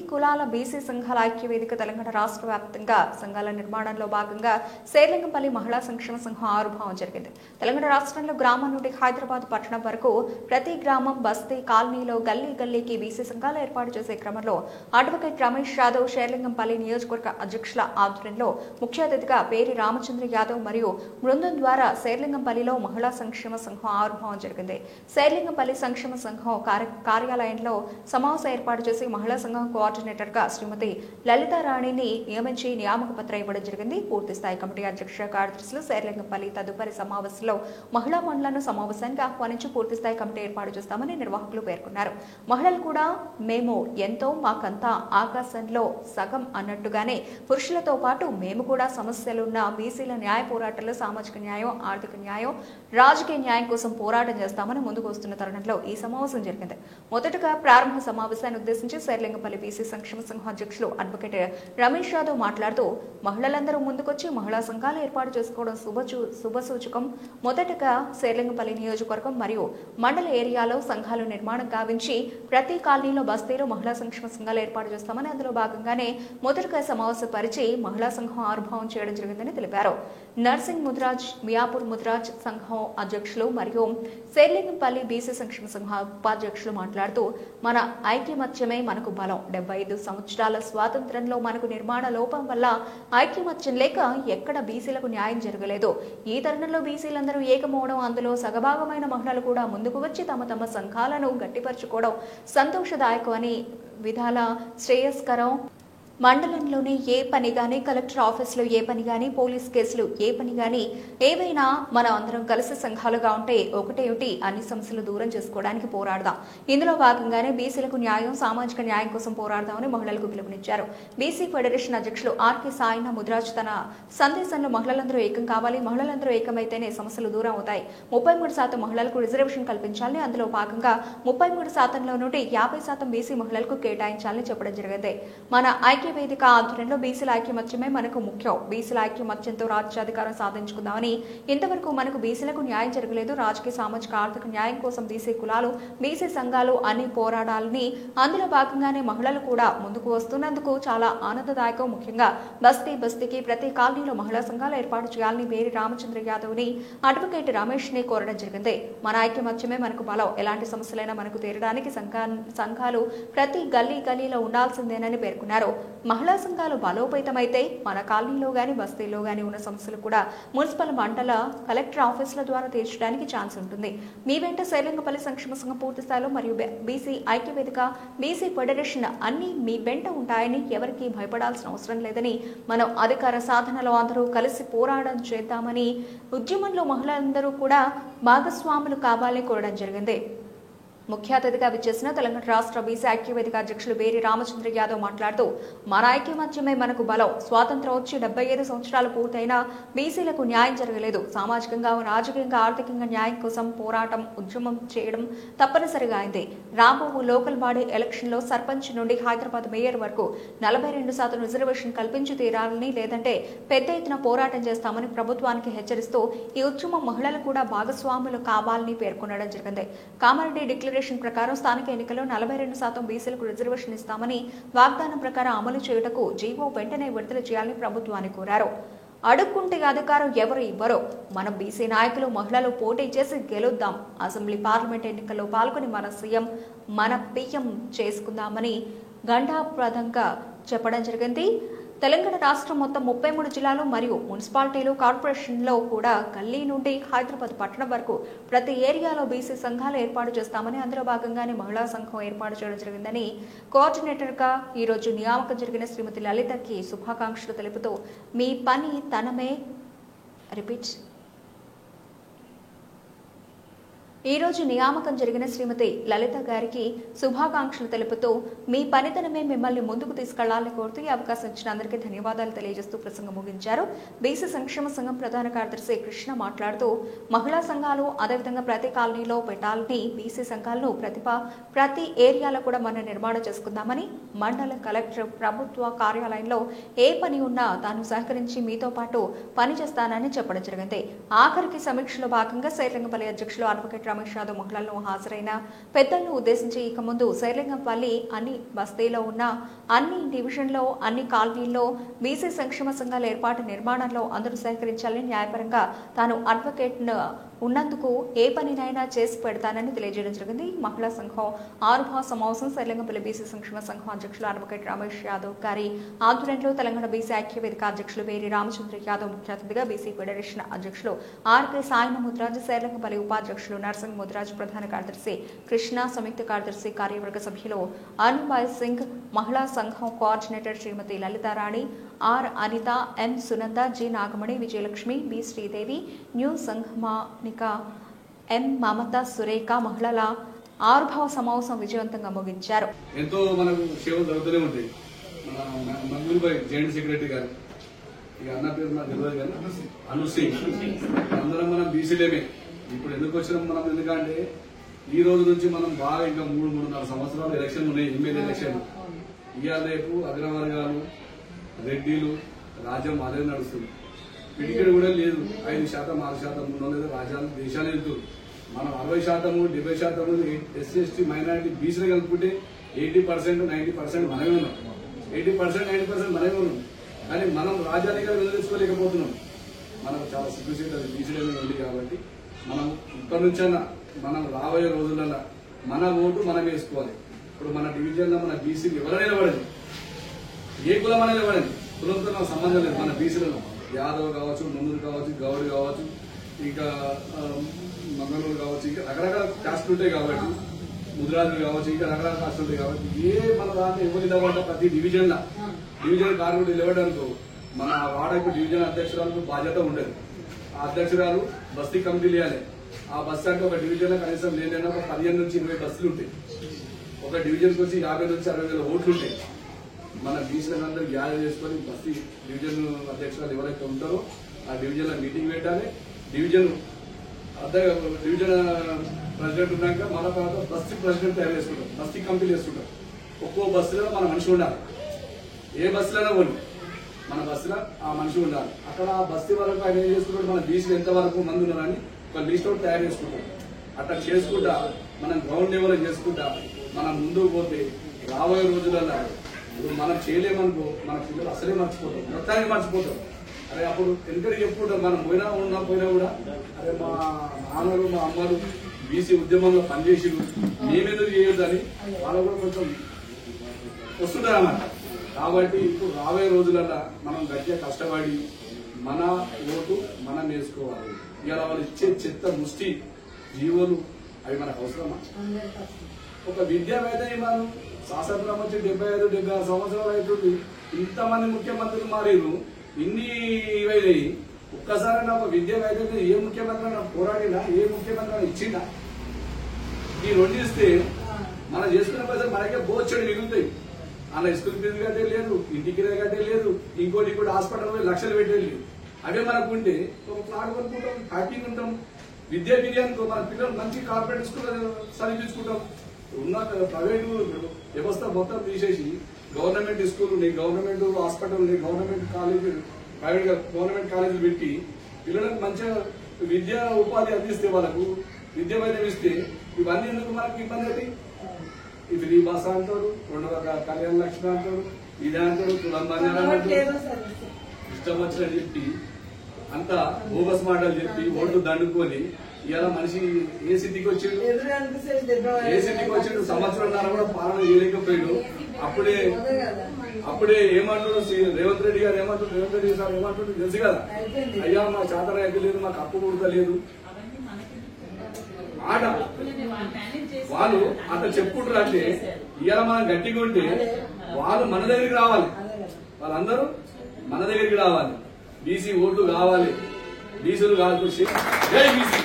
కులాల బీసీ సంఘాల ఐక్య వేదిక తెలంగాణ రాష్ట్ర వ్యాప్తంగా సంఘాల నిర్మాణంలో భాగంగా శేర్లింగంపల్లి మహిళా సంక్షేమ సంఘం ఆవిర్భావం జరిగింది. తెలంగాణ రాష్ట్రంలో గ్రామం నుండి హైదరాబాద్ పట్టణం వరకు ప్రతి గ్రామం, బస్తీ, కాలనీలో గల్లీ గల్లీకి బీసీ సంఘాలు ఏర్పాటు చేసే క్రమంలో అడ్వకేట్ రమేష్ యాదవ్ శేర్లింగంపల్లి నియోజకవర్గ అధ్యక్షుల ఆధ్వర్యంలో ముఖ్య అతిథిగా పేరి రామచంద్ర యాదవ్ మరియు బృందం ద్వారా శేర్లింగంపల్లిలో మహిళా సంక్షేమ సంఘం ఆవిర్భావం జరిగింది. శేర్లింగంపల్లి సంక్షేమ సంఘం కార్యాలయంలో సమావేశం ఏర్పాటు చేసి మహిళా సంఘం కోఆర్డినేటర్ గా శ్రీమతి లలితారాణిని నియమించి నియామక పత్రం ఇవ్వడం జరిగింది. పూర్తి స్థాయి కమిటీ అధ్యక్ష కార్యదర్శులు శేర్లింగంపల్లి తదుపరి సమావేశంలో మహిళా మండలను సమావేశానికి ఆహ్వానించి పూర్తి స్థాయి కమిటీ ఏర్పాటు చేస్తామని నిర్వాహకులు పేర్కొన్నారు. మహిళలు కూడా మేము ఎంతో, మాకంతా ఆకాశంలో సగం అన్నట్టుగానే పురుషులతో పాటు మేము కూడా సమస్యలున్న బీసీల న్యాయ పోరాటాలు, సామాజిక న్యాయం, ఆర్థిక న్యాయం, రాజకీయ న్యాయం కోసం పోరాటం చేస్తామని ముందుకు వస్తున్న తరుణంలో ఈ సమావేశం జరిగింది. మొదటగా ప్రారంభ సమావేశాన్ని ఉద్దేశించి శేర్లింగంపల్లి బీసీ సంక్షేమ సంఘం అధ్యక్షులు అడ్వకేట్ రమేష్ యాదవ్ మాట్లాడుతూ మహిళలందరూ ముందుకొచ్చి మహిళా సంఘాలు ఏర్పాటు చేసుకోవడం శుభసూచకం. మొదటగా శేర్లింగంపల్లి నియోజకవర్గం మరియు మండల ఏరియాలో సంఘాలు నిర్మాణం గావించి ప్రతి కాలనీలో, బస్తీలో మహిళా సంక్షేమ సంఘాలు ఏర్పాటు చేస్తామని అందులో భాగంగానే మొదటగా సమావేశపరిచి మహిళా సంఘం ఆవిర్భావం చేయడం జరిగిందని తెలిపారు. నర్సింగ్ ముద్రాజ్, మియాపూర్ ముద్రాజ్ సంఘం అధ్యక్షులు మరియు శేర్లింగంపల్లి బీసీ సంక్షేమ సంఘం ఉపాధ్యక్షులు మాట్లాడుతూ మన ఐక్యమత్యమే మనకు బలం. 75 సంవత్సరాల స్వాతంత్రంలో మనకు నిర్మాణ లోపం వల్ల ఐక్యమత్యం లేక ఎక్కడ బీసీలకు న్యాయం జరగలేదు. ఈ తరుణంలో బీసీలందరూ ఏకమవడం, అందులో సగభాగమైన మహిళలు కూడా ముందుకు వచ్చి తమ తమ సంఘాలను గట్టిపరచుకోవడం సంతోషదాయకం అని విధాల శ్రేయస్కరం. మండలంలోని ఏ పని గానీ, కలెక్టర్ ఆఫీసులో ఏ పని గానీ, పోలీస్ కేసులు ఏ పని గానీ ఏవైనా మనం అందరం కలిసి సంఘాలుగా ఉంటే ఒకటేమిటి అన్ని సమస్యలు దూరం చేసుకోవడానికి పోరాడదాం. ఇందులో భాగంగానే బీసీలకు న్యాయం, సామాజిక న్యాయం కోసం పోరాడదామని మహిళలకు పిలుపునిచ్చారు. బీసీ ఫెడరేషన్ అధ్యక్షులు ఆర్కే సాయిన ముద్రాజ్ తన సందేశంలో మహిళలందరూ ఏకం కావాలి, మహిళలందరూ ఏకమైతేనే సమస్యలు దూరం అవుతాయి. 33% మహిళలకు రిజర్వేషన్ కల్పించాలని, అందులో భాగంగా 33% నుండి 50% బీసీ మహిళలకు కేటాయించాలని చెప్పడం జరిగింది. మన వేదిక ఆధ్వర్యంలో బీసీల ఐక్యమత్యమే మనకు ముఖ్యం. బీసీల ఐక్యమత్యంతో రాజ్యాధికారం సాధించుకుందామని, ఇంతవరకు మనకు బీసీలకు న్యాయం జరగలేదు. రాజకీయ, సామాజిక, ఆర్థిక న్యాయం కోసం బీసీ కులాలు, బీసీ సంఘాలు అన్ని పోరాడాలని, అందులో భాగంగానే మహిళలు కూడా ముందుకు వస్తున్నందుకు చాలా ఆనందదాయకం. ముఖ్యంగా బస్తీకి ప్రతి కాలనీలో మహిళా సంఘాలు ఏర్పాటు చేయాలని పేరి రామచంద్ర యాదవ్ ని, అడ్వకేట్ రమేష్ ని కోరడం జరిగింది. మన ఐక్యమత్యమే మనకు బలం. ఎలాంటి సమస్యలైనా మనకు తీరడానికి సంఘాలు ప్రతి గల్లీలో ఉండాల్సిందేనని పేర్కొన్నారు. మహిళా సంఘాలు బలోపేతమైతే మన కాలనీలో గాని, బస్తీలో గాని ఉన్న సమస్యలు కూడా మున్సిపల్, మండల, కలెక్టర్ ఆఫీసుల ద్వారా తీర్చడానికి ఛాన్స్ ఉంటుంది. మీ వెంట శేర్లింగంపల్లి సంక్షేమ సంఘం పూర్తి స్థాయిలో మరియు బీసీ ఐక్య వేదిక, బీసీ ఫెడరేషన్ అన్ని మీ వెంట ఉంటాయని, ఎవరికి భయపడాల్సిన అవసరం లేదని, మనం అధికార సాధనలో అందరూ కలిసి పోరాటం చేద్దామని, ఉద్యమంలో మహిళలందరూ కూడా భాగస్వాములు కావాలని కోరడం జరిగింది. ముఖ్య అతిథిగా విచ్చేసిన తెలంగాణ రాష్ట్ర బీసీ ఐక్య వేదిక అధ్యక్షులు పేరి రామచంద్ర యాదవ్ మాట్లాడుతూ మన ఐక్యమత్యమే మనకు బలం. స్వాతంత్రం వచ్చి 75 సంవత్సరాలు పూర్తయినా బీసీలకు న్యాయం జరగలేదు. సామాజికంగా, రాజకీయంగా, ఆర్థికంగా న్యాయం కోసం పోరాటం, ఉద్యమం చేయడం తప్పనిసరిగా అయింది. రాబోవు లోకల్ బాడీ ఎలక్షన్ లో సర్పంచ్ నుండి హైదరాబాద్ మేయర్ వరకు 42% రిజర్వేషన్ కల్పించి తీరాలని, లేదంటే పెద్ద ఎత్తున పోరాటం చేస్తామని ప్రభుత్వానికి హెచ్చరిస్తూ ఈ ఉద్యమం మహిళలు కూడా భాగస్వాములు కావాలని పేర్కొనడం జరిగింది. కామారెడ్డి డిక్లరేషన్ ప్రకారం స్థానిక ఎన్నికల్లో 42% బీసీలకు రిజర్వేషన్ ఇస్తామని వాగ్దానం ప్రకారం అమలు చేయుటకు జీవో వెంటనే విడుదల చేయాలని ప్రభుత్వాన్ని కోరారు. అడుక్కుంటే అధికారం ఎవరు ఇవ్వరో, మనం బీసీ నాయకులు, మహిళలు పోటీ చేసి గెలుద్దాం. అసెంబ్లీ, పార్లమెంట్ ఎన్నికల్లో పాల్గొని మన సీఎం, మన పిఎం చేసుకుందామని ఘంటాప్రదంగా చెప్పడం జరిగింది. తెలంగాణ రాష్ట్రం మొత్తం 33 జిల్లాలు మరియు మున్సిపాలిటీలు, కార్పొరేషన్లో కూడా గల్లీ నుండి హైదరాబాద్ పట్టణం వరకు ప్రతి ఏరియాలో బీసీ సంఘాలు ఏర్పాటు చేస్తామని, అందులో భాగంగానే మహిళా సంఘం ఏర్పాటు చేయడం జరిగిందని కోఆర్డినేటర్గా ఈరోజు నియామకం జరిగిన శ్రీమతి లలితకి శుభాకాంక్షలు తెలుపుతూ మీ పని తనమే ఈ రోజు నియామకం జరిగిన శ్రీమతి లలిత గారికి శుభాకాంక్షలు తెలుపుతూ మీ పనితనమే మిమ్మల్ని ముందుకు తీసుకెళ్లాలని కోరుతూ ఈ అవకాశం ఇచ్చిన అందరికీ ధన్యవాదాలు తెలియజేస్తూ ప్రసంగం ముగించారు. బీసీ సంక్షేమ సంఘం ప్రధాన కార్యదర్శి కృష్ణ మాట్లాడుతూ మహిళా సంఘాలు అదేవిధంగా ప్రతి కాలనీలో పెట్టాలని, బీసీ సంఘాలను ప్రతి ఏరియాలో కూడా మనం నిర్మాణం చేసుకుందామని, మండల, కలెక్టర్, ప్రభుత్వ కార్యాలయంలో ఏ పని ఉన్నా తాను సహకరించి మీతో పాటు పనిచేస్తానని చెప్పడం జరిగింది. ఆఖరికి సమీక్షలో భాగంగా శేర్లింగంపల్లి అధ్యక్షులు అడ్వకేట్ రమేష్ యాదవ్ మహిళలను హాజరైన పెద్దలను ఉద్దేశించి ఇక ముందు శేర్లింగంపల్లి అన్ని బస్తీలో ఉన్న అన్ని డివిజన్లో అన్ని కాలనీల్లో బీసీ సంక్షేమ సంఘాల ఏర్పాటు నిర్మాణంలో అందరూ సహకరించాలని న్యాయపరంగా తాను అడ్వకేట్ ఉన్నందుకు ఏ పనినైనా చేసి పెడతానని తెలియజేయడం జరిగింది. మహిళా సంఘం ఆరుభావ సమావేశం శేర్లింగంపల్లి బీసీ సంక్షేమ సంఘం అధ్యక్షులు అడ్వకేట్ రమేష్ యాదవ్ గారి ఆధ్వర్యంలో తెలంగాణ బీసీ ఐక్య వేదిక అధ్యక్షులు వేరి రామచంద్ర యాదవ్ ముఖ్య అతిథిగా బీసీ ఫెడరేషన్ అధ్యక్షులు ఆర్కే సాయన ముద్రాజ్ శేర్లింగంపల్లి ఉపాధ్యక్షులు నర్సింగ్ ముద్రాజ్ ప్రధాన కార్యదర్శి కృష్ణ సంయుక్త కార్యదర్శి కార్యవర్గ సభ్యులు అనుబాయ్ సింగ్ మహిళా సంఘం coordinator Shrimati Lalitarani R Anitha M Sunanda G Nagamani Vijayalakshmi B Sridevi న్యూ సంఘమానిక ఎం మమత సురేఖ మహిళల ఆరుభావ సమావేశం విజయవంతంగా ముగించారు. ఎంతో మనకు సేవలు జరుగుతూనే ఉంటాయి. మన మంగళూరుపై జాయింట్ సెక్రటరీ గారు ఇక అన్న పేరు నాకు తెలియదు కానీ అనుసింగ్ అందరం మనం బీసీలేమే. ఇప్పుడు ఎందుకు వచ్చినాం మనం, ఎందుకంటే ఈ రోజు నుంచి మనం బాగా ఇంకా 3-3.5 సంవత్సరాలు ఎలక్షన్ ఉన్నాయి. ఎమ్మెల్యే ఎలక్షన్ ఇవాళ రేపు అగ్రవర్గాలు రెడ్డిలు రాజ్యం అదే నడుస్తుంది. పిడికెడు కూడా లేదు. 5%, 6% ఉన్నది రాజ్యాలు దేశాలు వెళ్తుంది. మనం 60%, 70% ఎస్సీ ఎస్టీ మైనారిటీ బీసీలు కలుపుకుంటే 80%, 90% మనమే ఉన్నాం. 80%, 90% మనమే ఉన్నాం. కానీ మనం రాజ్యానికి వెళ్లేసుకోలేకపోతున్నాం. మనకు చాలా సిగ్గుసేట్ అది బీసీలనే ఉంది. కాబట్టి మనం ఇప్పటి నుంచైనా మనం రాబోయే రోజులలో మన ఓటు మనం వేసుకోవాలి. ఇప్పుడు మన డివిజన్లో మన బీసీలు ఎవరైనా పడదు, ఏ కులమైనా నిలబడండి, కులంతో నాకు సంబంధం లేదు. మన బీసీలలో యాదవ్ కావచ్చు, ముందు కావచ్చు, గౌడ్ కావచ్చు, ఇంకా మంగళూరు కావచ్చు, ఇంకా రకరకాల కాస్టులు ఉంటాయి. కాబట్టి ముద్రాజులు కావచ్చు, ఇంకా రకరకాల కాస్టులు ఉంటాయి. కాబట్టి మన దాంట్లో ఎవరు నిలబడ్డా ప్రతి డివిజన్ కార్మికుడు నిలబడడానికి మన వాడకు డివిజన్ అధ్యక్షురాలకు బాధ్యత ఉండదు. ఆ అధ్యక్షురాలు బస్తీ కమిటీ లేయాలి. ఆ బస్సు అంటే ఒక డివిజన్ లో కనీసం లేదైనా ఒక 15 నుంచి 20 బస్సులు ఉంటాయి. ఒక డివిజన్కి వచ్చి 50 నుంచి 60,000 ఓట్లు ఉంటాయి. మన బీసీలందరూ గ్యాదర్ చేసుకొని బస్తీ డివిజన్ అధ్యక్షురాలు ఎవరైతే ఉంటారో ఆ డివిజన్ లో మీటింగ్ పెట్టాలి. డివిజన్ ప్రెసిడెంట్ ఉన్నాక మన తర్వాత బస్తీ ప్రెసిడెంట్ తయారు చేసుకుంటాం, బస్తీ కమిటీలు వేసుకుంటాం. ఒక్కో బస్సులో మన మనిషి ఉండాలి. ఏ బస్సులోనే పోయి మన బస్సులో ఆ మనిషి ఉండాలి. అక్కడ ఆ బస్తీ వరకు ఆయన ఏం చేసుకుంటాడు, మన బీసీలు ఎంతవరకు మంది ఉన్నారని ఒక లిస్ట్ అవుట్ తయారు చేసుకుంటాం. అట్లా చేసుకుంటా మనం గ్రౌండ్ లెవెల్ చేసుకుంటా మనం ముందుకు పోతే రాబోయే రోజులలో ఇప్పుడు మనం చేయలేమనుకో మన పిల్లలు అసలే మర్చిపోతాం, మొత్తానికి మర్చిపోతాం. అరే అప్పుడు ఎందుకంటే చెప్పుకుంటాం మనం పోయినా కూడా అరే మా నాన్నలు మా అమ్మలు బీసీ ఉద్యమంలో పనిచేసిరు, మేమేదో చేయొద్దని వాళ్ళు కూడా కొంచెం వస్తుంటారు అన్నమాట. కాబట్టి ఇప్పుడు రాబోయే రోజులలో మనం గట్టిగా కష్టపడి మన ఓటు మనం వేసుకోవాలి. ఇవాళ వాళ్ళు ఇచ్చే చెత్త ముష్టి జీవోలు అవి మనకు అవసరమా? ఒక విద్యావేత్త మనం శాసనం వచ్చి 75-76 సంవత్సరాలు అవుతుంది. ఇంతమంది ముఖ్యమంత్రులు మారేరు, ఇన్ని ఇవైనాయి. ఒక్కసారి ఒక విద్యావేత్త ఏ ముఖ్యమంత్రి పోరాడినా, ఏ ముఖ్యమంత్రి ఇచ్చిందా? ఈ రెండు ఇస్తే మనం చేసుకునే పైసలు మనకే బోచ్చడి మిగులుతాయి. అలా స్కూల్ ఫీజు కట్టే లేదు, ఇంటికి కట్టే లేదు, ఇంకోటి హాస్పిటల్ పోయి లక్షలు పెట్టేది. అవే మనకు ఉంటే ఒక ప్లాట్ కొనుక్కుంటాం, హ్యాపీగా ఉంటాం. విద్యా విద్యానికి మన పిల్లలు మంచి కార్పొరేట్ స్కూల్ చదివించుకుంటాం. ఉన్న ప్రైవేటు వ్యవస్థ మొత్తం తీసేసి గవర్నమెంట్ స్కూల్ ఉన్నాయి, గవర్నమెంట్ హాస్పిటల్ ఉన్నాయి, గవర్నమెంట్ కాలేజీ, ప్రైవేట్ గవర్నమెంట్ కాలేజీలు పెట్టి పిల్లలకు మంచిగా విద్యా ఉపాధి అందిస్తే, వాళ్ళకు విద్య వైద్యం ఇస్తే ఇవన్నీ ఎందుకు మనకు ఇబ్బంది అవుతాయి? ఈ ఫ్రీ బస్ అంటారు, 2 రకాల కళ్యాణ లక్ష్మి అంటారు, ఇదే అంటారు, తులం బంగారం అంటారు, ఇష్టం వచ్చినట్టు చెప్పి అంతా బోగస్ మాటలు చెప్పి ఓట్లు దండుకొని ఇలా మనిషి ఏ స్థితికి వచ్చిండు, సంవత్సరంన్నర కూడా పాలన చేయలేకపోయాడు. అప్పుడే ఏమంటాడు రేవంత్ రెడ్డి గారు, రేవంత్ రెడ్డి సార్ ఏమంటాడు తెలుసు కదా, అయ్యా మా చేతన అయితే లేదు, మాకు అప్పు కుడతలేదు ఆట. వాళ్ళు అట్లా చెప్పుకుంటారు. అంటే ఇవాళ మనం గట్టిగా ఉంటే వాళ్ళు మన దగ్గరికి రావాలి, వాళ్ళందరూ మన దగ్గరికి రావాలి. బీసీ ఓట్లు కావాలి, బీసీలు కాదు. జై బీసీ.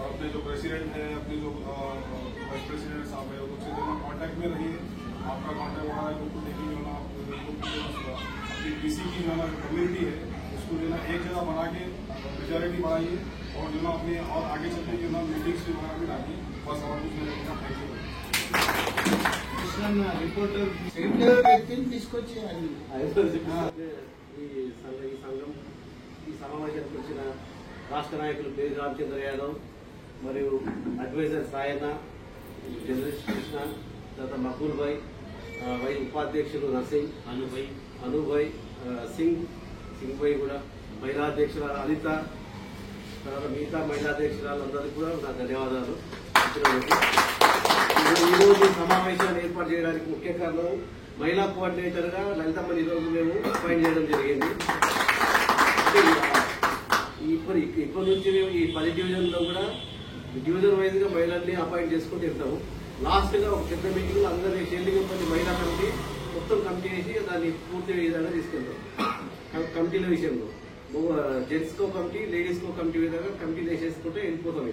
अपने जो प्रेसिडेंट है, अपने जो वाइस प्रेसिडेंट साहब है, उनसे कॉन्टेक्ट में रहिए आपका कॉन्टैक्ट वगैरह बिल्कुल देखेंगे ना अपनी पीसी की जो है ना कम्युनिटी है उसको जो है ना एक जगह बना के मेजॉरिटी बढ़ाइए और जो ना अपने और आगे चलते जो ना मीटिंग्स भी बना के डालिए बस और कुछ नहीं थैंक यू రిపోర్టర్ వ్యక్తిని తీసుకొచ్చి ఈ సంఘం ఈ సమావేశానికి వచ్చిన రాష్ట్ర నాయకులు పేరు రామచంద్ర యాదవ్ మరియు అడ్వైజర్ సాయన్న జర్నలిస్ట్ కృష్ణ తర్వాత మకూల్ భాయ్ వైస్ ఉపాధ్యక్షులు నర్సింగ్ అనుభయ్ సింగ్ భాయ్ కూడా మహిళా అధ్యక్షురాలు అనిత తర్వాత మిగతా మహిళా అధ్యక్షురాలందరికీ కూడా నా ధన్యవాదాలు. ఈరోజు సమావేశాన్ని ఏర్పాటు చేయడానికి ముఖ్య కారణం మహిళా కోఆర్డినేటర్ గా లలితమ్మని ఈరోజు మేము అపాయింట్ చేయడం జరిగింది. ఇప్పటి నుంచి మేము ఈ 10 డివిజన్లో కూడా డివిజన్ వైజ్ గా మహిళల్ని అపాయింట్ చేసుకుంటూ వెళ్తాము. లాస్ట్ గా ఒక పెద్ద మీటింగ్ లో అందరినీ షేర్లింగంపల్లి మహిళా కమిటీ మొత్తం కమిటీ చేసి దాన్ని పూర్తి విధంగా తీసుకెళ్తాం. కమిటీల విషయంలో జెంట్స్ కో కమిటీ లేడీస్ కో కమిటీ విధంగా కమిటీలు వేసేసుకుంటే వెళ్ళిపోతాం.